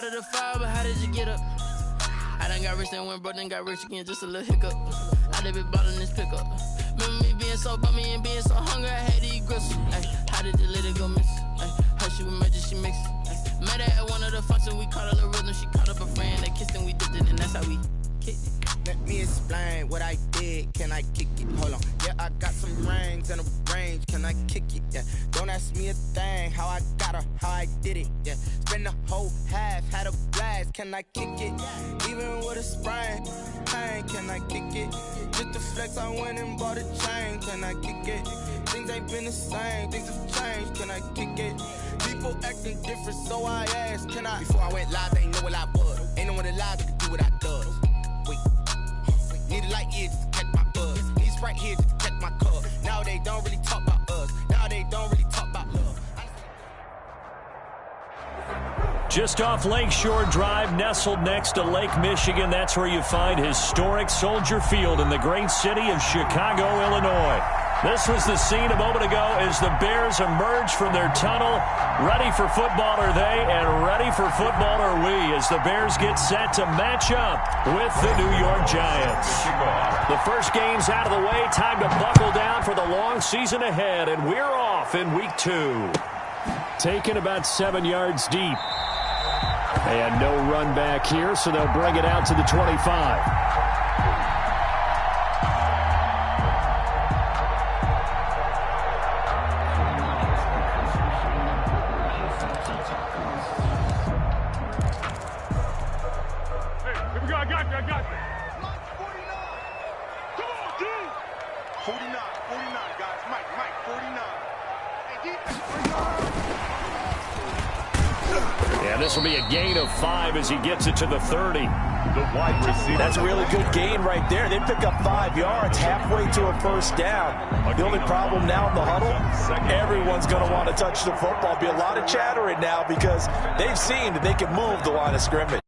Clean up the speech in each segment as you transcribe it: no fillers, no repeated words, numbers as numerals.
Out of the fire, but how did you get up? I done got rich, then went broke, then got rich again, just a little hiccup. I done been ballin' this pickup. Remember me being so bummy and being so hungry, I had to eat gristle. Ay, how did the lady go miss? Ay, her she was magic, she mixed. Ay, met her at one of the functions, we caught a little rhythm, she caught up a friend, they kissed and we dipped it, and that's how we kicked it. Let me explain what I did, can I kick it? Hold on, yeah, I got some rings and a range, can I kick it? Yeah, don't ask me a thing, how I got her, how I did it. Yeah, spend the whole half, had a blast, can I kick it? Even with a sprain, pain, can I kick it? Just to flex, I went and bought a chain, can I kick it? Things ain't been the same, things have changed, can I kick it? People acting different, so I asked, can I? Before I went live, they ain't know what I was. Ain't no one alive that could do what I does. Wait, need a light year just to catch my buzz. Need Sprite here just to catch my cup. Now they don't really talk about us. Now they don't really talk about love. Just off Lakeshore Drive, nestled next to Lake Michigan, that's where you find historic Soldier Field in the great city of Chicago, Illinois. This was the scene a moment ago as the Bears emerged from their tunnel. Ready for football are they, and ready for football are we as the Bears get set to match up with the New York Giants. The first game's out of the way. Time to buckle down for the long season ahead, and we're off in week 2. Taken about 7 yards deep. And no run back here, so they'll bring it out to the 25. This will be a gain of 5 as he gets it to the 30. The wide receiver. That's a really good gain right there. They pick up 5 yards halfway to a first down. The only problem now in the huddle, everyone's going to want to touch the football. Be a lot of chattering now because they've seen that they can move the line of scrimmage.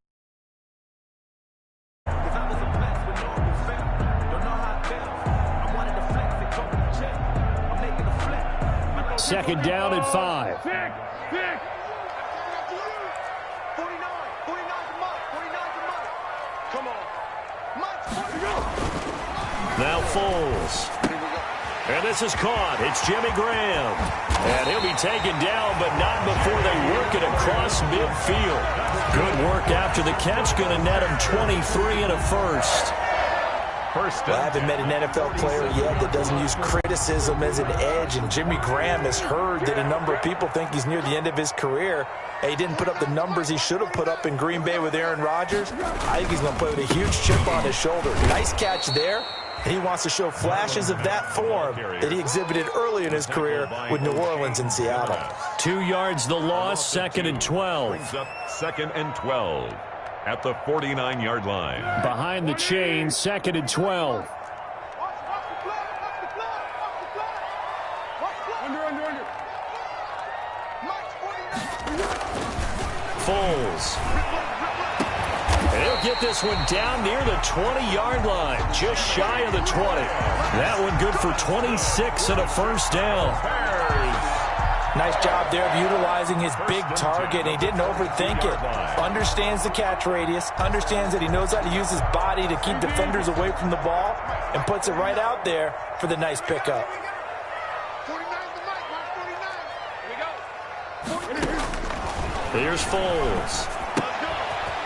Second down and 5. Now Foles. And this is caught. It's Jimmy Graham. And he'll be taken down, but not before they work it across midfield. Good work after the catch. Going to net him 23 and a first. Well, I haven't met an NFL player yet that doesn't use criticism as an edge, and Jimmy Graham has heard that a number of people think he's near the end of his career. He didn't put up the numbers he should have put up in Green Bay with Aaron Rodgers. I think he's going to play with a huge chip on his shoulder. Nice catch there. And he wants to show flashes of that form that he exhibited early in his career with New Orleans and Seattle. 2 yards the loss, 2nd and 12. 2nd and 12 at the 49-yard line. Behind the chain, 2nd and 12. Foles. And he'll get this one down near the 20-yard line, just shy of the 20. That one good for 26 and a first down. Nice job there of utilizing his big target. He didn't overthink it. Understands the catch radius. Understands that he knows how to use his body to keep defenders away from the ball. And puts it right out there for the nice pickup. Here's Foles.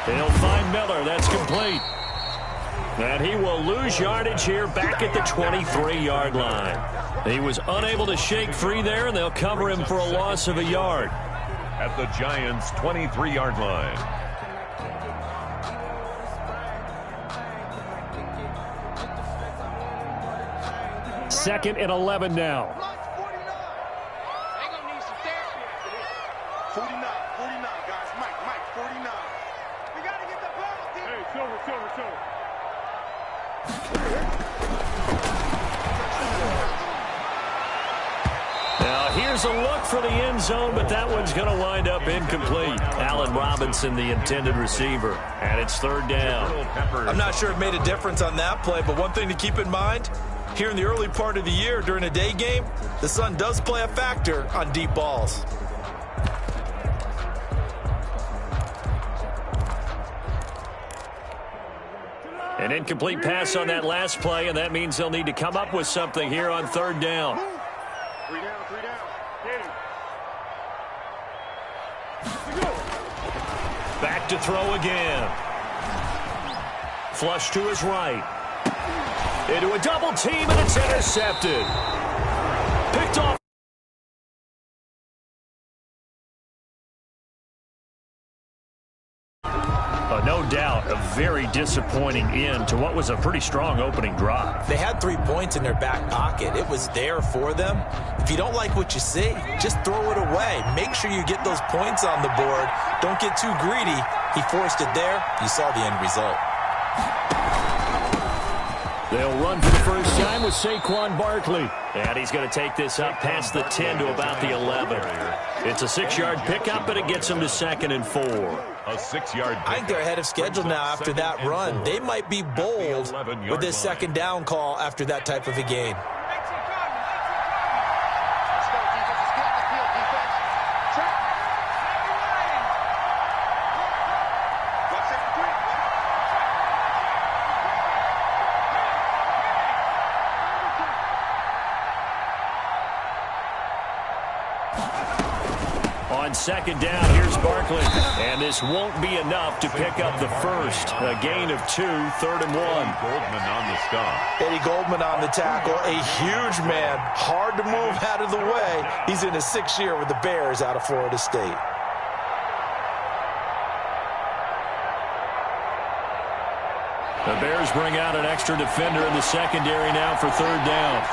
They'll find Miller. That's complete. And he will lose yardage here back at the 23-yard line. He was unable to shake free there, and they'll cover him for a loss of a yard. At the Giants' 23-yard line. Second and 11 now. 49, guys. Mike, 49. We got to get the ball, team. Hey, Silver. Now here's a look for the end zone, but that one's going to wind up incomplete. Allen Robinson, the intended receiver, and it's 3rd down. I'm not sure it made a difference on that play, but one thing to keep in mind, here in the early part of the year during a day game, the sun does play a factor on deep balls. An incomplete pass on that last play, and that means they'll need to come up with something here on third down. 3 down, 3 down. Back to throw again. Flush to his right. Into a double team, and it's intercepted. Picked off. No doubt, a very disappointing end to what was a pretty strong opening drive. They had 3 points in their back pocket. It was there for them. If you don't like what you see, just throw it away. Make sure you get those points on the board. Don't get too greedy. He forced it there. You saw the end result. They'll run for the first time with Saquon Barkley. And he's going to take this up past the 10 to about the 11. It's a 6-yard pickup, and it gets him to 2nd and 4. A 6-yard pickup. I think they're ahead of schedule now after that run. They might be bold with this second down call after that type of a game. On second down, here's Barkley. And this won't be enough to pick up the first. A gain of 2, 3rd and 1. Goldman on the stop. Eddie Goldman on the tackle. A huge man. Hard to move out of the way. He's in his 6th year with the Bears out of Florida State. The Bears bring out an extra defender in the secondary now for 3rd down.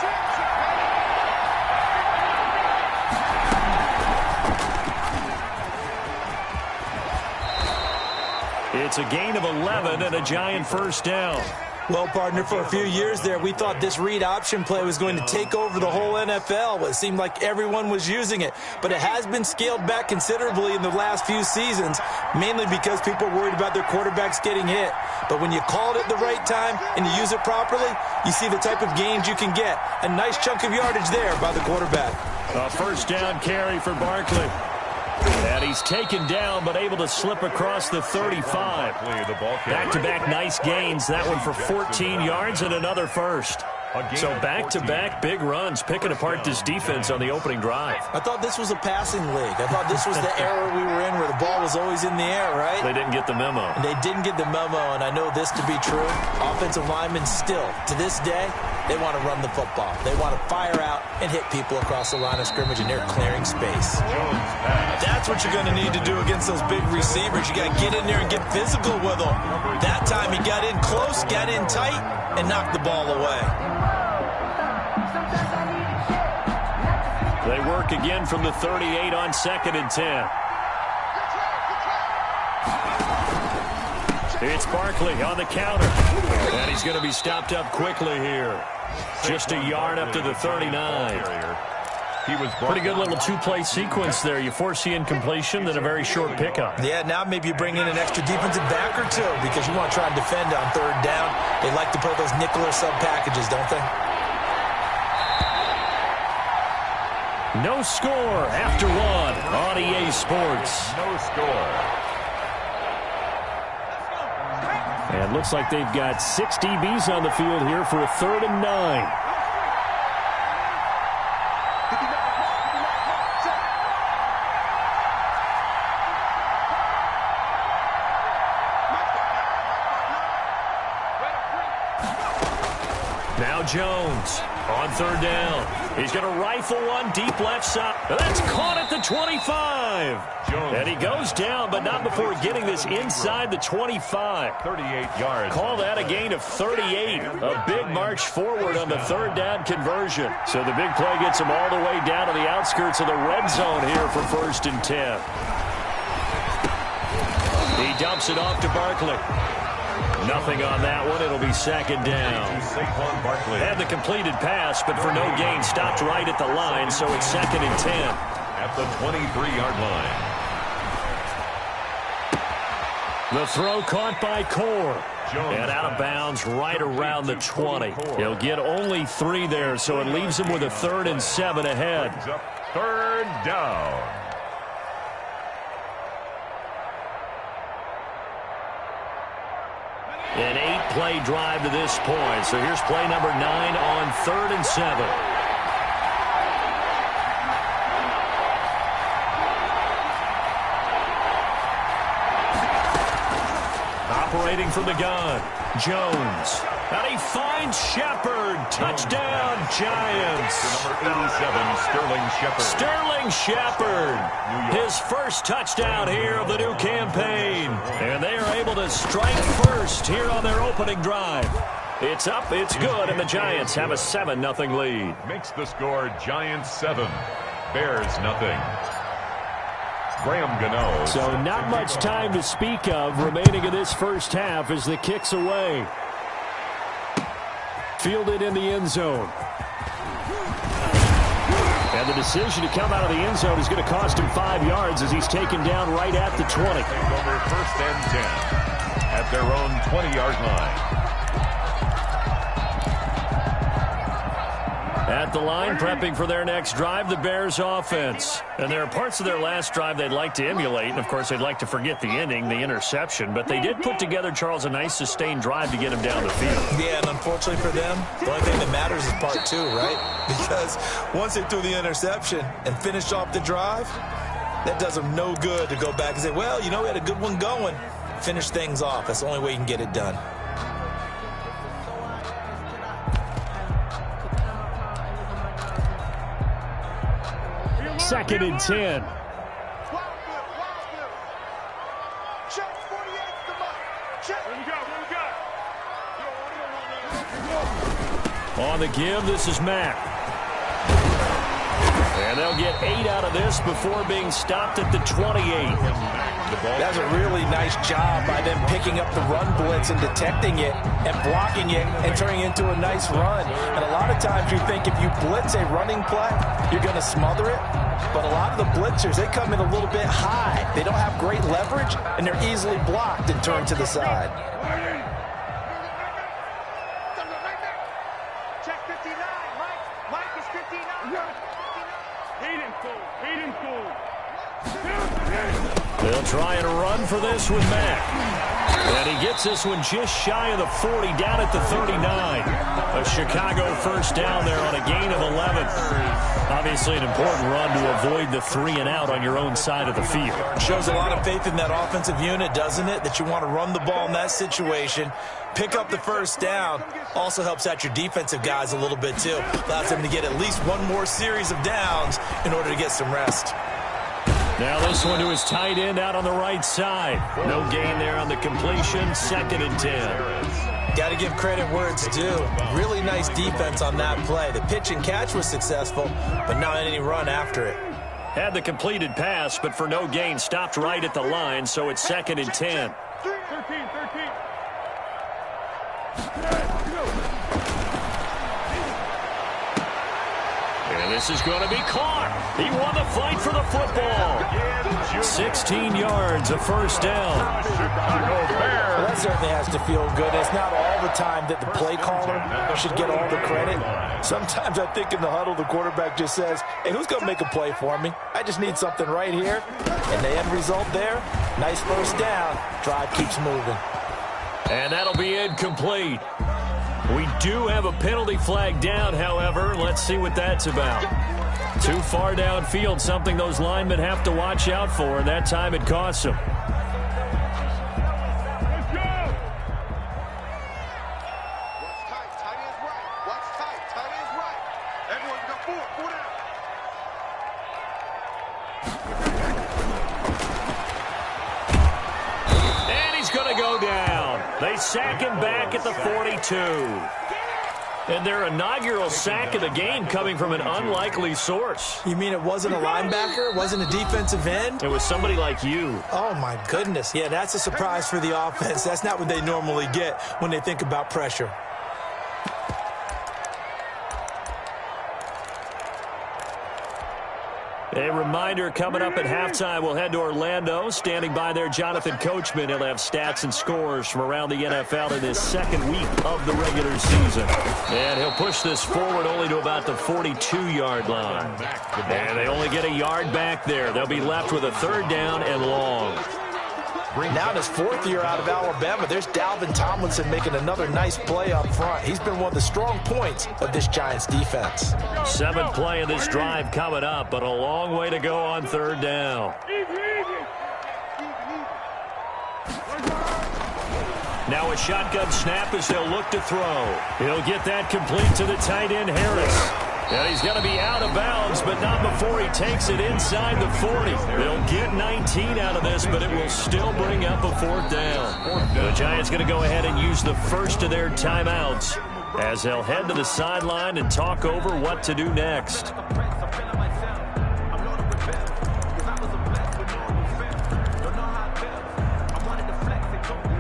It's a gain of 11 and a giant first down. Well, partner, for a few years there, we thought this read option play was going to take over the whole NFL. It seemed like everyone was using it, but it has been scaled back considerably in the last few seasons, mainly because people are worried about their quarterbacks getting hit. But when you call it at the right time and you use it properly, you see the type of gains you can get. A nice chunk of yardage there by the quarterback. A first down carry for Barkley. And he's taken down, but able to slip across the 35. Back-to-back nice gains. That one for 14 yards and another first. So back-to-back big runs, picking apart this defense on the opening drive. I thought this was a passing league. I thought this was the era we were in where the ball was always in the air, right? They didn't get the memo. And they didn't get the memo, and I know this to be true. Offensive linemen still, to this day, they want to run the football. They want to fire out and hit people across the line of scrimmage, and they're clearing space. That's what you're going to need to do against those big receivers. You got to get in there and get physical with them. That time he got in close, got in tight, and knocked the ball away. They work again from the 38 on 2nd and 10. It's Barkley on the counter. And he's going to be stopped up quickly here. Just a yard up to the 39. Pretty good little two-play sequence there. You force the incompletion, then a very short pickup. Yeah, now maybe you bring in an extra defensive back or two because you want to try and defend on 3rd down. They like to play those nickel or sub packages, don't they? No score after 1 on EA Sports. No score. And looks like they've got 6 DBs on the field here for a 3rd and 9. Now Jones on 3rd down. He's going to rifle one deep left side. That's caught at the 25. Jones. And he goes down, but not before getting this inside the 25. 38 yards. Call that a gain of 38. A big march forward on the 3rd down conversion. So the big play gets him all the way down to the outskirts of the red zone here for 1st and 10. He dumps it off to Barkley. Nothing on that one. It'll be 2nd down. Had the completed pass, but for no gain, stopped right at the line, so it's 2nd and 10. At the 23-yard line. The throw caught by Core. And out of bounds right around the 20. He'll get only 3 there, so it leaves him with a 3rd and 7 ahead. 3rd down. An 8-play drive to this point. So here's play number 9 on 3rd and 7. Operating from the gun, Jones. And he finds Shepard. Touchdown, Giants. Number 87, Sterling Shepard. Sterling Shepard. His first touchdown here of the new campaign. And they are able to strike first here on their opening drive. It's up, it's good, and the Giants have a 7-0 lead. Makes the score Giants 7, Bears 0. Graham Gano. So not much time to speak of remaining in this first half as the kick's away. Fielded in the end zone. And the decision to come out of the end zone is going to cost him 5 yards as he's taken down right at the 20. Over 1st and 10 at their own 20-yard line. At the line, prepping for their next drive, the Bears offense. And there are parts of their last drive they'd like to emulate. And, of course, they'd like to forget the ending, the interception. But they did put together, Charles, a nice sustained drive to get him down the field. Yeah, and unfortunately for them, the only thing that matters is part 2, right? Because once they threw the interception and finished off the drive, that does them no good to go back and say, well, you know, we had a good one going. Finish things off. That's the only way you can get it done. Second and 10. On the give, this is Mack. And they'll get 8 out of this before being stopped at the 28. That's a really nice job by them picking up the run blitz and detecting it and blocking it and turning it into a nice run. And a lot of times you think if you blitz a running play, you're going to smother it. But a lot of the blitzers, they come in a little bit high. They don't have great leverage, and they're easily blocked and turned to the side. Check 59. Mike is 59. They'll try and run for this with Mack. And he gets this one just shy of the 40, down at the 39. A Chicago first down there on a gain of 11. Obviously an important run to avoid the 3-and-out on your own side of the field. Shows a lot of faith in that offensive unit, doesn't it? That you want to run the ball in that situation. Pick up the first down. Also helps out your defensive guys a little bit, too. Allows them to get at least one more series of downs in order to get some rest. Now this one to his tight end out on the right side. No gain there on the completion. 2nd and 10. Got to give credit where it's due. Really nice defense on that play. The pitch and catch was successful, but not any run after it. Had the completed pass, but for no gain, stopped right at the line, so it's 2nd and 10. 13. And this is going to be caught. He won the fight for the football. 16 yards, a first down. Well, that certainly has to feel good. It's not all the time that the play caller should get all the credit. Sometimes I think in the huddle, the quarterback just says, hey, who's going to make a play for me? I just need something right here. And the end result there, nice first down. Drive keeps moving. And that'll be incomplete. We do have a penalty flag down, however. Let's see what that's about. Too far downfield, something those linemen have to watch out for, and that time it costs them. And he's going to go down. They sack him back at the 42. And their inaugural sack of the game coming from an unlikely source. You mean it wasn't a linebacker? It wasn't a defensive end? It was somebody like you. Oh, my goodness. Yeah, that's a surprise for the offense. That's not what they normally get when they think about pressure. A reminder, coming up at halftime, we'll head to Orlando. Standing by there, Jonathan Coachman. He'll have stats and scores from around the NFL in this second week of the regular season. And he'll push this forward only to about the 42-yard line. And they only get a yard back there. They'll be left with a 3rd down and long. Now in his 4th year out of Alabama, there's Dalvin Tomlinson making another nice play up front. He's been one of the strong points of this Giants defense. 7th play of this drive coming up, but a long way to go on 3rd down. Now a shotgun snap as they'll look to throw. He'll get that complete to the tight end, Harris. And he's going to be out of bounds, but not before he takes it inside the 40. They'll get 19 out of this, but it will still bring up a 4th down. The Giants going to go ahead and use the first of their timeouts as they'll head to the sideline and talk over what to do next.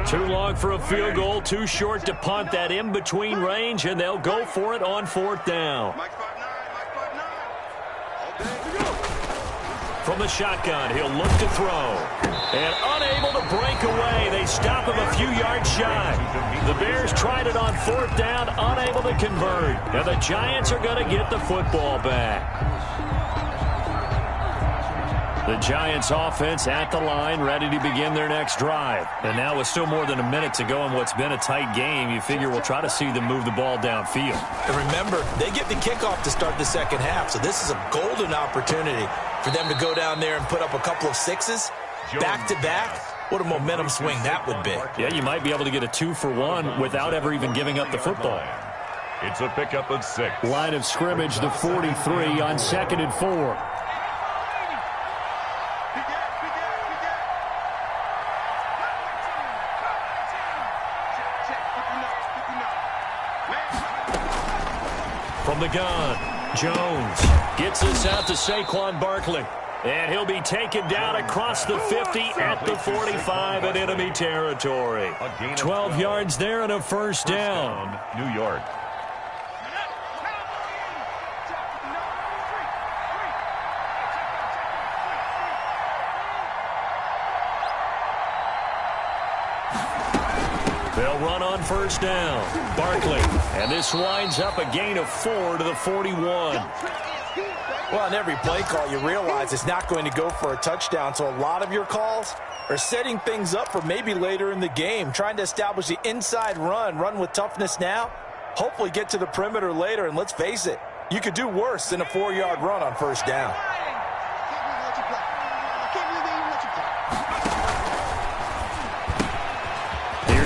Too long for a field goal, too short to punt that in-between range, and they'll go for it on 4th down. From the shotgun, he'll look to throw. And unable to break away. They stop him a few yards shy. The Bears tried it on 4th down, unable to convert. And the Giants are going to get the football back. The Giants offense at the line, ready to begin their next drive. And now with still more than a minute to go in what's been a tight game, you figure we'll try to see them move the ball downfield. And remember, they get the kickoff to start the second half, so this is a golden opportunity for them to go down there and put up a couple of sixes back-to-back. What a momentum swing that would be. Yeah, you might be able to get a 2-for-1 without ever even giving up the football. It's a pickup of 6. Line of scrimmage, the 43 on 2nd and 4. From the gun, Jones gets this out to Saquon Barkley. And he'll be taken down across the 50 at the 45 in enemy territory. 12 yards there and a first down. New York. They'll run on first down. Barkley. And this winds up a gain of 4 to the 41. Well, in every play call, you realize it's not going to go for a touchdown. So a lot of your calls are setting things up for maybe later in the game, trying to establish the inside run with toughness now, hopefully get to the perimeter later. And let's face it, you could do worse than a 4-yard run on first down.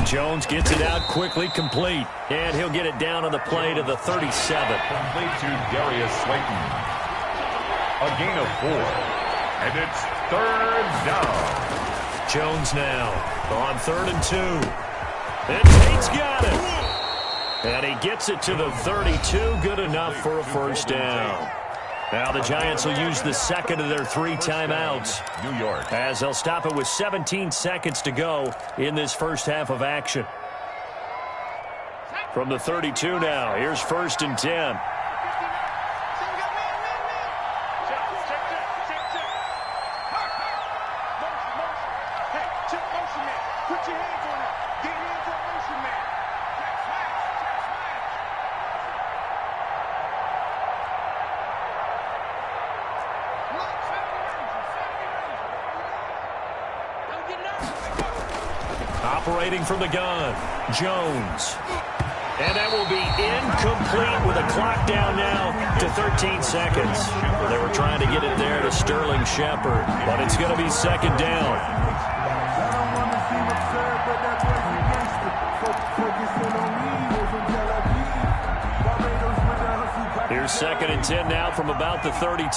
Jones gets it out quickly, complete. And he'll get it down on the play to the 37. Complete to Darius Slayton. A gain of 4. And it's 3rd down. Jones now on 3rd and 2. And Tate's got it. And he gets it to the 32. Good enough for a first down. Now the Giants will use the second of their 3 timeouts. New York. As they'll stop it with 17 seconds to go in this first half of action. From the 32 now, here's 1st and 10. Operating from the gun, Jones. And that will be incomplete with a clock down now to 13 seconds. They were trying to get it there to Sterling Shepard, but it's going to be 2nd down. Here's 2nd and 10 now from about the 32.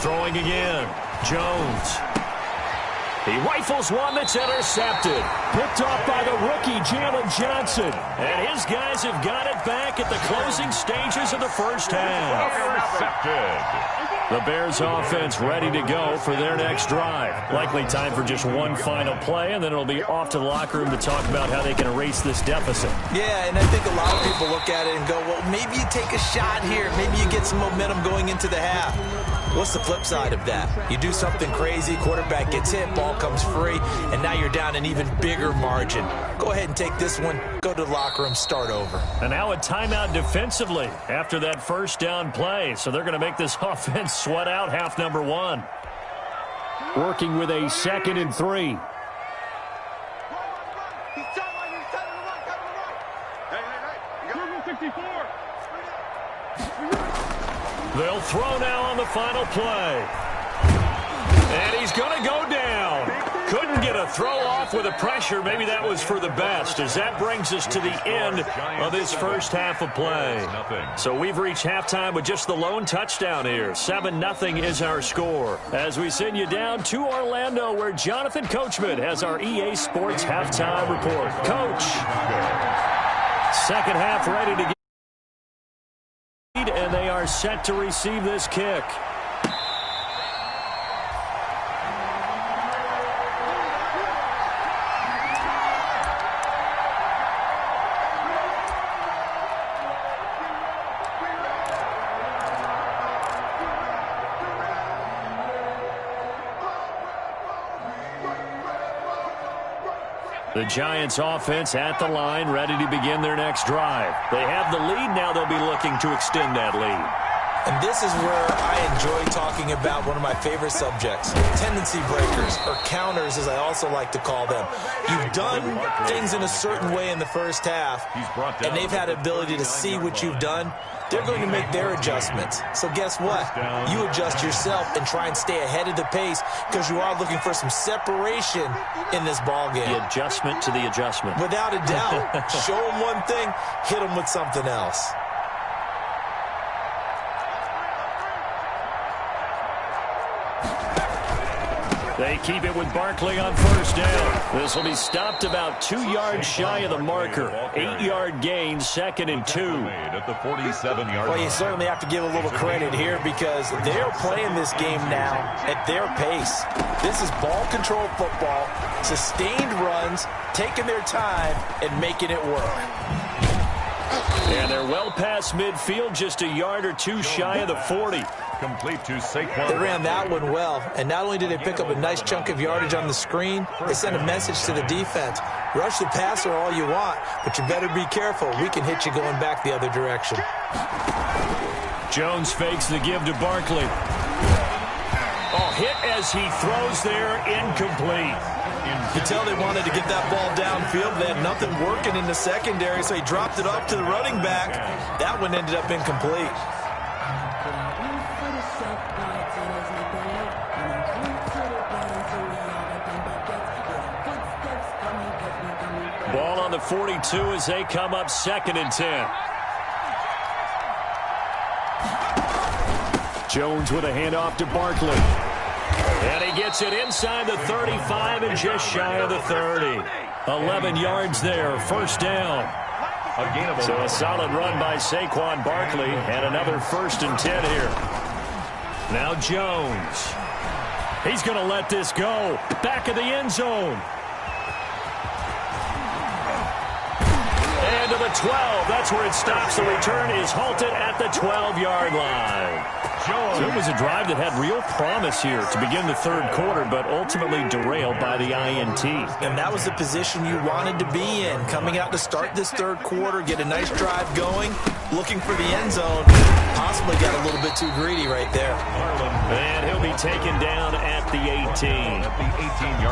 Throwing again. Jones. He rifles one that's intercepted. Picked off by the rookie, Jalen Johnson. And his guys have got it back at the closing stages of the first half. Intercepted. The Bears offense ready to go for their next drive. Likely time for just one final play, and then it'll be off to the locker room to talk about how they can erase this deficit. Yeah, and I think a lot of people look at it and go, well, maybe you take a shot here. Maybe you get some momentum going into the half. What's the flip side of that? You do something crazy, quarterback gets hit, ball comes free, and now you're down an even bigger margin. Go ahead and take this one, go to the locker room, start over. And now a timeout defensively after that first down play. So they're going to make this offense sweat out half number one. Working with a 2nd and 3. They'll throw now on the final play. And he's going to go down. Couldn't get a throw off with the pressure. Maybe that was for the best, as that brings us to the end of this first half of play. So we've reached halftime with just the lone touchdown here. 7-0 is our score. As we send you down to Orlando, where Jonathan Coachman has our EA Sports halftime report. Coach, second half ready to get. And they are set to receive this kick. The Giants offense at the line, ready to begin their next drive. They have the lead. Now they'll be looking to extend that lead. And this is where I enjoy talking about one of my favorite subjects, tendency breakers, or counters as I also like to call them. You've done things in a certain way in the first half, and they've had the ability to see what you've done. They're going to make their adjustments. So guess what? You adjust yourself and try and stay ahead of the pace, because you are looking for some separation in this ball game. The adjustment to the adjustment. Without a doubt. Show them one thing, hit them with something else. They keep it with Barkley on first down. This will be stopped about 2 yards shy of the marker. 8-yard gain, 2nd and 2. At the 47-yard Well, you certainly have to give a little credit here, because they're playing this game now at their pace. This is ball control football, sustained runs, taking their time and making it work. And they're well past midfield, just a yard or two shy of the 40. Complete to Saquon. They ran that one well, and not only did they pick up a nice chunk of yardage on the screen, they sent a message to the defense. Rush the passer all you want, but you better be careful. We can hit you going back the other direction. Jones fakes the give to Barkley. Oh, hit as he throws there, incomplete. You could tell they wanted to get that ball downfield. They had nothing working in the secondary, so he dropped it off to the running back. That one ended up incomplete. Ball on the 42 as they come up 2nd and 10. Jones with a handoff to Barkley. And he gets it inside the 35 and just shy of the 30. 11 yards there, first down. So a solid run by Saquon Barkley, and another 1st and 10 here. Now Jones. He's going to let this go. Back of the end zone. And to the 12. That's where it stops. The return is halted at the 12-yard line. So it was a drive that had real promise here to begin the third quarter, but ultimately derailed by the INT. And that was the position you wanted to be in, coming out to start this third quarter, get a nice drive going, looking for the end zone. Possibly got a little bit too greedy right there. And he'll be taken down at the 18.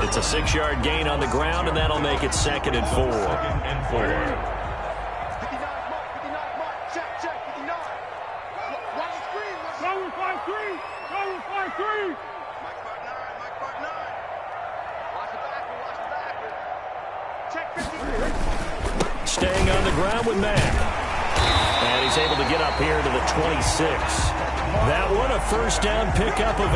It's a 6-yard gain on the ground, and that'll make it 2nd and 4. Staying on the ground with Mack. And he's able to get up here to the 26. That one, a first down pickup of 8.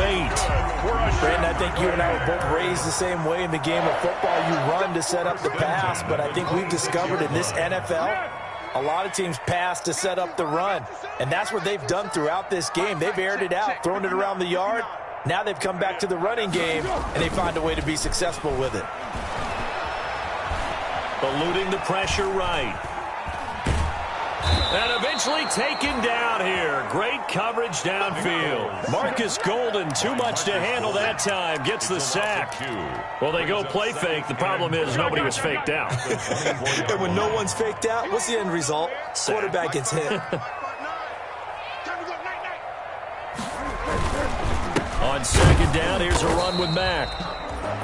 Brandon, I think you and I were both raised the same way in the game of football. You run to set up the pass, but I think we've discovered in this NFL, a lot of teams pass to set up the run. And that's what they've done throughout this game. They've aired it out, thrown it around the yard. Now they've come back to the running game, and they find a way to be successful with it. Eluding the pressure right. And eventually taken down here. Great coverage downfield. Marcus Golden, too much to handle that time. Gets the sack. Well, they go play fake. The problem is nobody was faked out. And when no one's faked out, what's the end result? Quarterback gets hit. On second down, here's a run with Mack.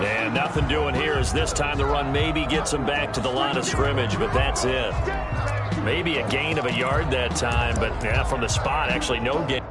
And nothing doing here as this time the run maybe gets him back to the line of scrimmage, but that's it. Maybe a gain of a yard that time, but yeah, from the spot, actually no gain.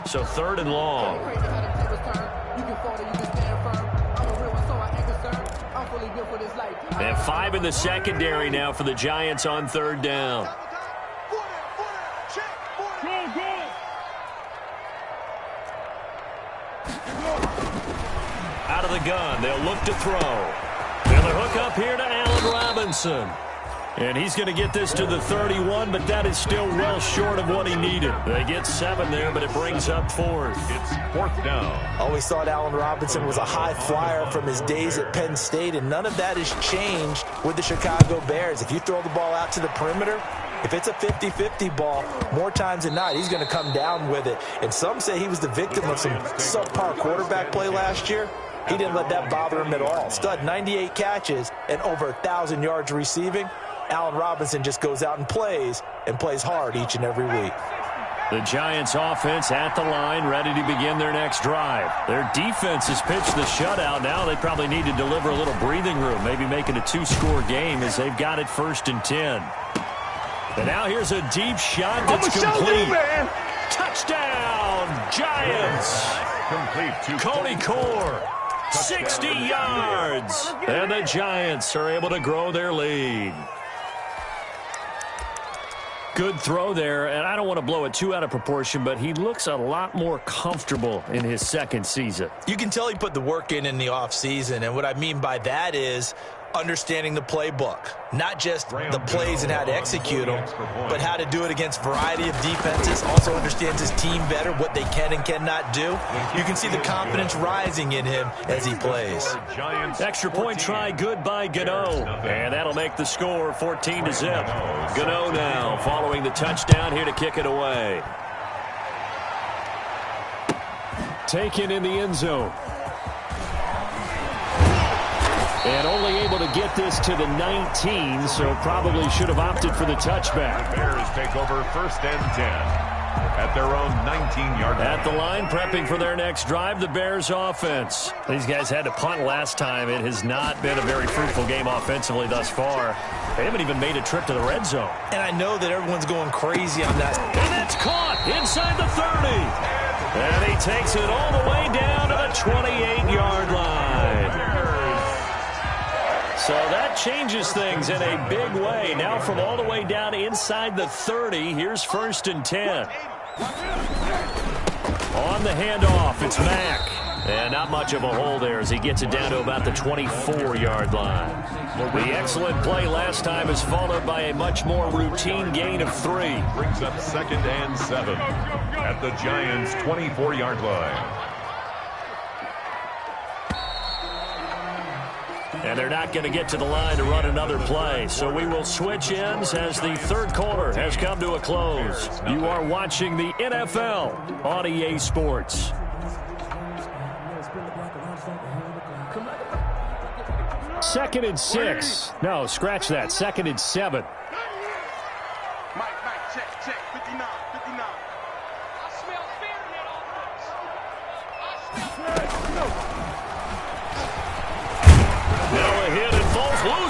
So third and long. And 5 in the secondary now for the Giants on third down. Out of the gun, they'll look to throw. And the hook up here to Allen Robinson. And he's going to get this to the 31, but that is still well short of what he needed. They get 7 there, but it brings up 4th. It's 4th down. Always thought Allen Robinson was a high flyer from his days at Penn State, and none of that has changed with the Chicago Bears. If you throw the ball out to the perimeter, if it's a 50-50 ball, more times than not, he's going to come down with it. And some say he was the victim of some subpar quarterback play last year. He didn't let that bother him at all. Stud 98 catches and over 1,000 yards receiving. Allen Robinson just goes out and plays hard each and every week. The Giants offense at the line, ready to begin their next drive. Their defense has pitched the shutout. Now they probably need to deliver a little breathing room, maybe make it a 2-score game as they've got it 1st and 10. And now here's a deep shot that's complete. Touchdown, Giants. Complete to Cody Core, 60 yards. And the Giants are able to grow their lead. Good throw there, and I don't want to blow it too out of proportion, but he looks a lot more comfortable in his second season. You can tell he put the work in the offseason, and what I mean by that is understanding the playbook. Not just the plays and how to execute them, but how to do it against a variety of defenses. Also understands his team better, what they can and cannot do. You can see the confidence rising in him as he plays. Extra point try good by Gano. And that'll make the score 14-0. Gano now following the touchdown here to kick it away. Taken in the end zone. And only able to get this to the 19, so probably should have opted for the touchback. The Bears take over 1st and 10 at their own 19-yard line. At the line, prepping for their next drive, the Bears offense. These guys had to punt last time. It has not been a very fruitful game offensively thus far. They haven't even made a trip to the red zone. And I know that everyone's going crazy on that. And it's caught inside the 30. And he takes it all the way down to the 28-yard line. So that changes things in a big way. Now from all the way down inside the 30, here's 1st and 10. On the handoff, it's Mack. And not much of a hole there as he gets it down to about the 24-yard line. The excellent play last time is followed by a much more routine gain of 3. Brings up 2nd and 7 at the Giants' 24-yard line. And they're not going to get to the line to run another play. So we will switch ends as the third quarter has come to a close. You are watching the NFL on EA Sports. Second and 6. No, scratch that. 2nd and 7. Mike, check, 59. I smell fear in that offense.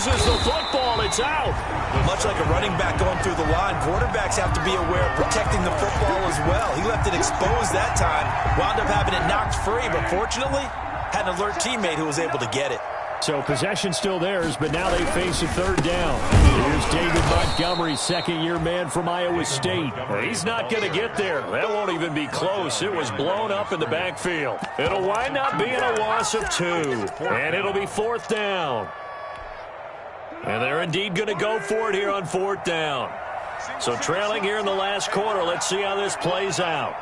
loses the football. It's out. Much like a running back going through the line, quarterbacks have to be aware of protecting the football as well. He left it exposed that time, wound up having it knocked free, but fortunately, had an alert teammate who was able to get it. So possession still theirs, but now they face a third down. Here's David Montgomery, second-year man from Iowa State. He's not going to get there. That won't even be close. It was blown up in the backfield. It'll wind up being a loss of 2, and it'll be fourth down. And they're indeed going to go for it here on fourth down. So trailing here in the last quarter, let's see how this plays out.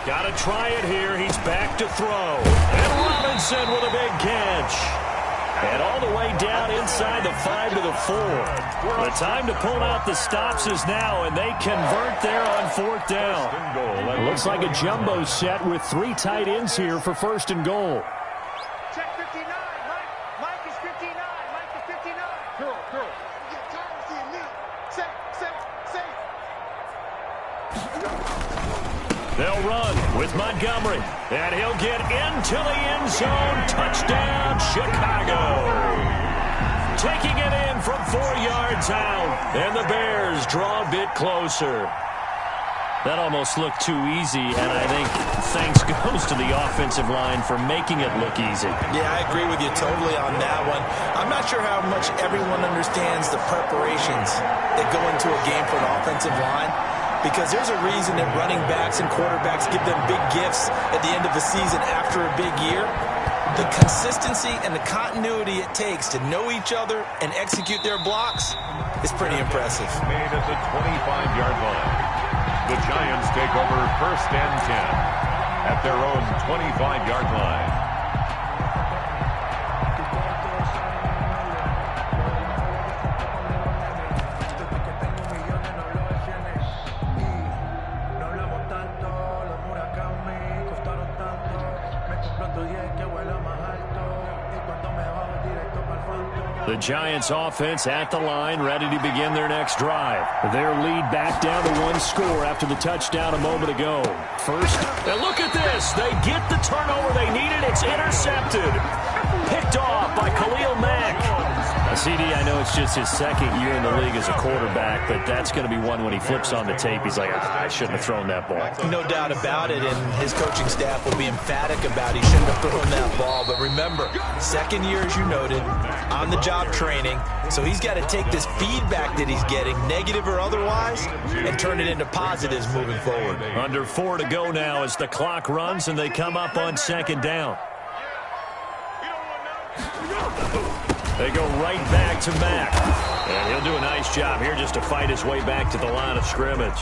Got to try it here. He's back to throw. And Robinson with a big catch. And all the way down inside the 5 to the 4. The time to pull out the stops is now, and they convert there on fourth down. Looks like a jumbo set with 3 tight ends here for first and goal. Check 59. Mike is 59. Mike is 59. Girl. You get tired of seeing me. Safe. They'll run with Montgomery, and he'll get into the end zone. Touchdown, Chicago. Taking it in from 4 yards out, and the Bears draw a bit closer. That almost looked too easy, and I think thanks goes to the offensive line for making it look easy. Yeah, I agree with you totally on that one. I'm not sure how much everyone understands the preparations that go into a game for an offensive line, because there's a reason that running backs and quarterbacks give them big gifts at the end of the season after a big year. The consistency and the continuity it takes to know each other and execute their blocks is pretty impressive. Made at the 25-yard line. The Giants take over first and 10 at their own 25-yard line. The Giants offense at the line, ready to begin their next drive. Their lead back down to 1 score after the touchdown a moment ago. First, and look at this. They get the turnover they needed. It's intercepted. Picked off by Khalil Mack. CD, I know it's just his second year in the league as a quarterback, but that's going to be one when he flips on the tape. He's like, I shouldn't have thrown that ball. No doubt about it, and his coaching staff will be emphatic about he shouldn't have thrown that ball. But remember, second year, as you noted, on-the-job training, so he's got to take this feedback that he's getting, negative or otherwise, and turn it into positives moving forward. Under 4 to go now as the clock runs and they come up on second down. They go right back to Mack. And he'll do a nice job here just to fight his way back to the line of scrimmage.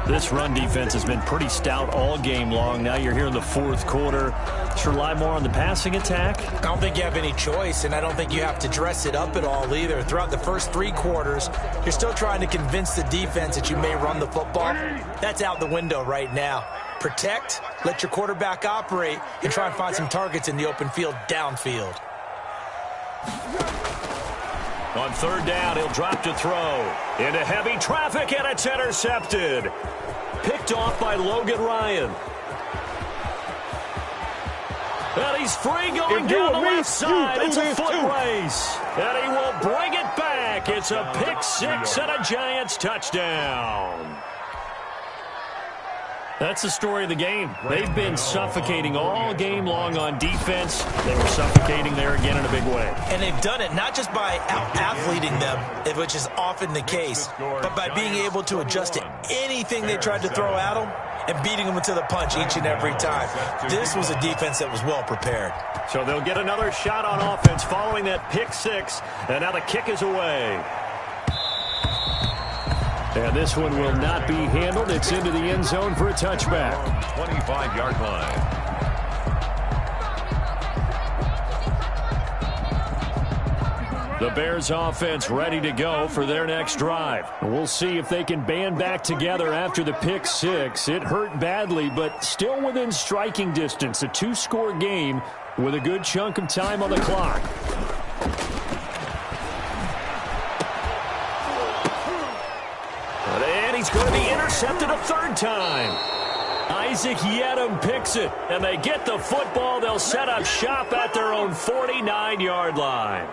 This run defense has been pretty stout all game long. Now you're here in the fourth quarter. Should rely more on the passing attack? I don't think you have any choice, and I don't think you have to dress it up at all either. Throughout the first 3 quarters, you're still trying to convince the defense that you may run the football. That's out the window right now. Protect, let your quarterback operate, and try and find some targets in the open field downfield. On third down, he'll drop to throw. Into heavy traffic, and it's intercepted. Picked off by Logan Ryan. And he's free going down the left side. It's a foot race. And he will bring it back. It's a pick 6 and a Giants touchdown. That's the story of the game. They've been suffocating all game long on defense. They were suffocating there again in a big way. And they've done it not just by out-athleting them, which is often the case, but by being able to adjust to anything they tried to throw at them and beating them to the punch each and every time. This was a defense that was well prepared. So they'll get another shot on offense following that pick 6, and now the kick is away. And this one will not be handled. It's into the end zone for a touchback. 25-yard line. The Bears offense ready to go for their next drive. We'll see if they can band back together after the pick 6. It hurt badly, but still within striking distance. A 2-score game with a good chunk of time on the clock. And he's going to be intercepted a third time. Isaac Yedem picks it, and they get the football. They'll set up shop at their own 49-yard line.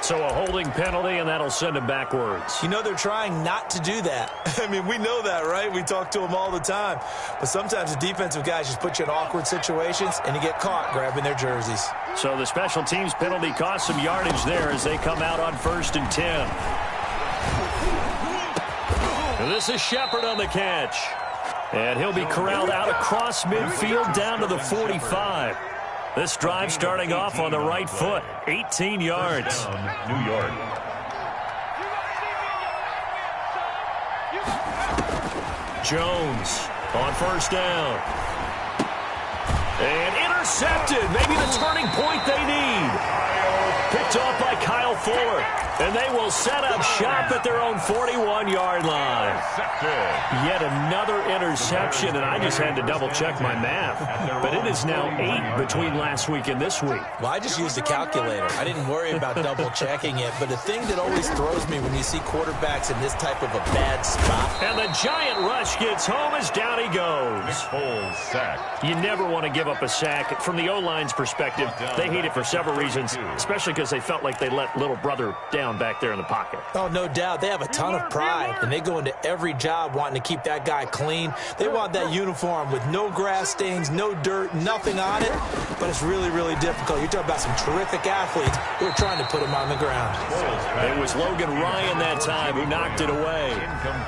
So a holding penalty, and that'll send them backwards. You know, they're trying not to do that. I mean, we know that, right? We talk to them all the time. But sometimes the defensive guys just put you in awkward situations, and you get caught grabbing their jerseys. So the special teams penalty cost some yardage there as they come out on 1st and 10. And this is Shepard on the catch. And he'll be corralled out across midfield down to the 45. This drive starting off on the right foot, 18 yards. New York. Jones on 1st down. And intercepted. Maybe the turning point they need. Picked off by Kyle Fuller. And they will set up shop at their own 41-yard line. Yet another interception, and I just had to double-check my math. But it is now 8 between last week and this week. Well, I just used a calculator. I didn't worry about double-checking it. But the thing that always throws me when you see quarterbacks in this type of a bad spot. And the giant rush gets home as down he goes. Full sack. You never want to give up a sack. From the O-line's perspective, they hate it for several reasons, especially because they felt like they let little brother down back there in the pocket. Oh, no doubt. They have a ton of pride, and they go into every job wanting to keep that guy clean. They want that uniform with no grass stains, no dirt, nothing on it, but it's really, really difficult. You're talking about some terrific athletes who are trying to put him on the ground. It was Logan Ryan that time who knocked it away.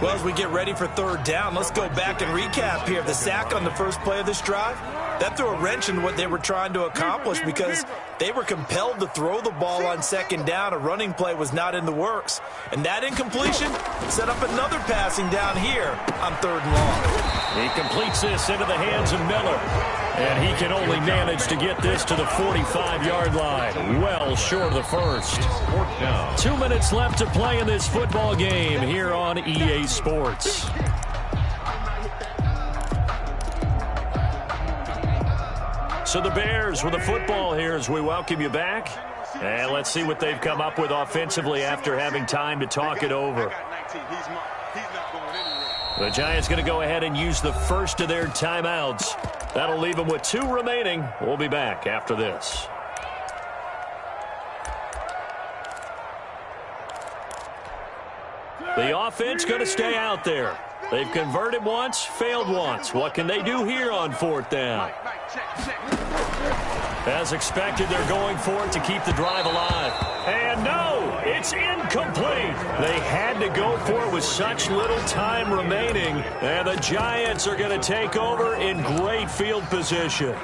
Well, as we get ready for 3rd down, let's go back and recap here. The sack on the first play of this drive, that threw a wrench in what they were trying to accomplish because they were compelled to throw the ball on 2nd down. A running play was not in the works. And that incompletion set up another passing down here on 3rd and long. He completes this into the hands of Miller. And he can only manage to get this to the 45-yard line. Well short of the first. 2 minutes left to play in this football game here on EA Sports. So the Bears with the football here as we welcome you back. And let's see what they've come up with offensively after having time to talk it over. The Giants going to go ahead and use the first of their timeouts. That'll leave them with 2 remaining. We'll be back after this. The offense going to stay out there. They've converted once, failed once. What can they do here on 4th down? As expected, they're going for it to keep the drive alive. And no, it's incomplete. They had to go for it with such little time remaining. And the Giants are going to take over in great field position.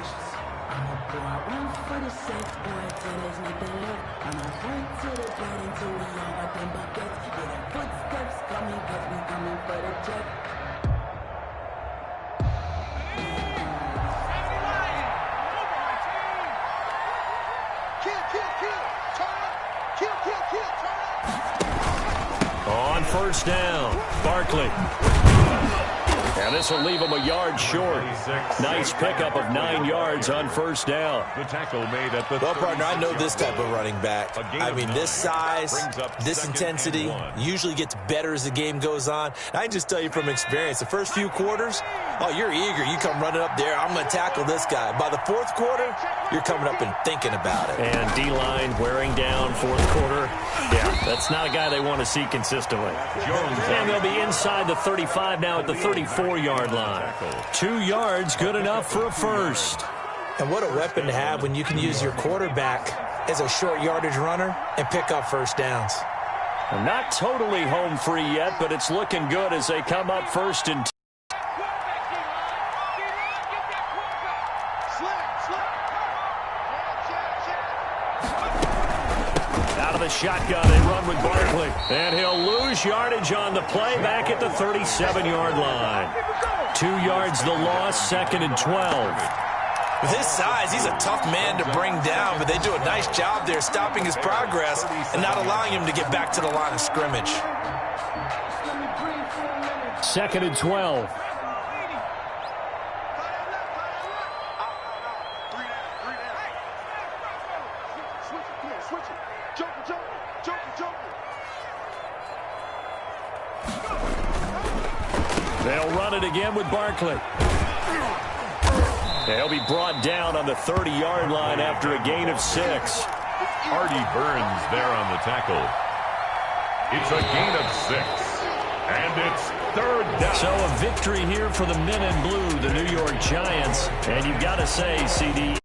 On 1st down, Barkley. And this will leave him a yard short. Nice pickup of 9 yards on 1st down. The tackle made at the well, partner, I know this type of running back. I mean, this size, this intensity usually gets better as the game goes on. And I can just tell you from experience, the first few quarters, oh, you're eager. You come running up there, I'm going to tackle this guy. By the 4th quarter, you're coming up and thinking about it. And D-line wearing down 4th quarter. Yeah, that's not a guy they want to see consistently. And they'll be inside the 35 now at the 34-yard line. 2 yards, good enough for a first. And what a weapon to have when you can use your quarterback as a short yardage runner and pick up 1st downs. Not totally home free yet, but it's looking good as they come up 1st and 10. The shotgun, they run with Barkley. And he'll lose yardage on the play back at the 37-yard line. 2 yards the loss, 2nd and 12. With his size, he's a tough man to bring down, but they do a nice job there stopping his progress and not allowing him to get back to the line of scrimmage. 2nd and 12. They'll run it again with Barkley. He'll be brought down on the 30-yard line after a gain of 6. Artie Burns there on the tackle. It's a gain of 6. And it's 3rd down. So a victory here for the men in blue, the New York Giants. And you've got to say, CD,